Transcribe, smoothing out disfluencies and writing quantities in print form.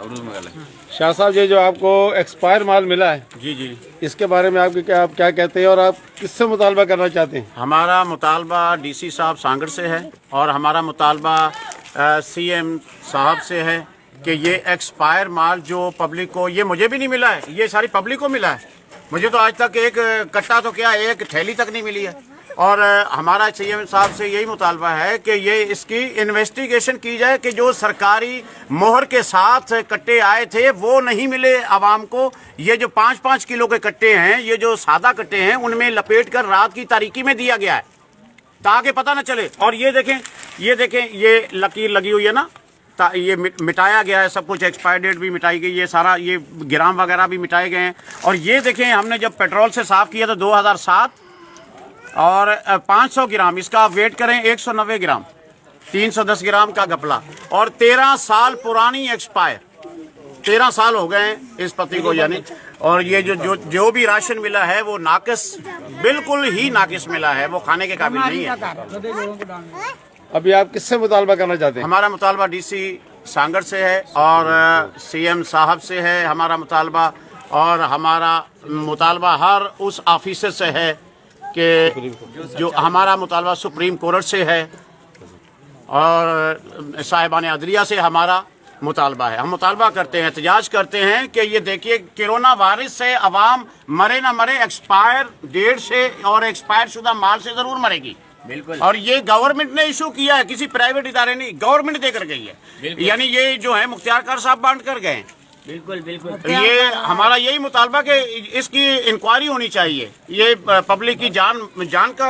शाह साहब, ये जो आपको एक्सपायर माल मिला है, जी जी, इसके बारे में आप क्या कहते हैं और आप किससे मुतालबा करना चाहते हैं? हमारा मुतालबा डीसी साहब सांगड़ से है और हमारा मुतालबा सीएम साहब से है कि ये एक्सपायर माल जो पब्लिक को, ये मुझे भी नहीं मिला है, ये सारी पब्लिक को मिला है। मुझे तो आज तक एक कट्टा तो क्या, एक थैली तक नहीं मिली है। और हमारा सीएम साहब से यही मुतालबा है कि ये इसकी इन्वेस्टिगेशन की जाए कि जो सरकारी मोहर के साथ कट्टे आए थे वो नहीं मिले आवाम को। ये जो 5-5 किलो के कट्टे हैं, ये जो सादा कट्टे हैं, उनमें लपेट कर रात की तारीकी में दिया गया है ताकि पता न चले। और ये देखें, ये लकीर लगी हुई है ना, ये मिटाया गया है सब कुछ, एक्सपायर डेट भी मिटाई गई है, सारा ये ग्राम वगैरह भी मिटाए गए हैं। और ये देखें, हमने जब पेट्रोल से साफ किया था 2007 और 500 ग्राम, इसका आप वेट करें 190 ग्राम, 310 ग्राम का गपला, और 13 साल पुरानी एक्सपायर, 13 साल हो गए हैं इस पति को यानी। और ये जो भी राशन मिला है वो नाकिस, बिल्कुल ही नाकिस मिला है, वो खाने के काबिल नहीं है। अभी आप किससे मुतालबा करना चाहते हैं? हमारा मुतालबा डीसी सांगड़ से है और सीएम साहब से है हमारा मुतालबा, और हमारा मुतालबा हर उस ऑफिसर से है कि जो हमारा मुतालबा सुप्रीम कोर्ट से है, और साहिबान अदलिया से हमारा मुतालबा है। हम मुतालबा करते हैं, एहतजाज करते हैं कि ये देखिए, कोरोना वायरस से अवाम मरे ना मरे, एक्सपायर डेट से और एक्सपायर शुदा माल से जरूर मरेगी। बिल्कुल। और ये गवर्नमेंट ने इशू किया है, किसी प्राइवेट इदारे ने, गवर्नमेंट देकर गई है। यानी ये जो है मुख्तियार खान साहब बांट कर गए। बिल्कुल बिल्कुल। ये हमारा यही मुतालबा कि इसकी इंक्वायरी होनी चाहिए, ये पब्लिक की जान का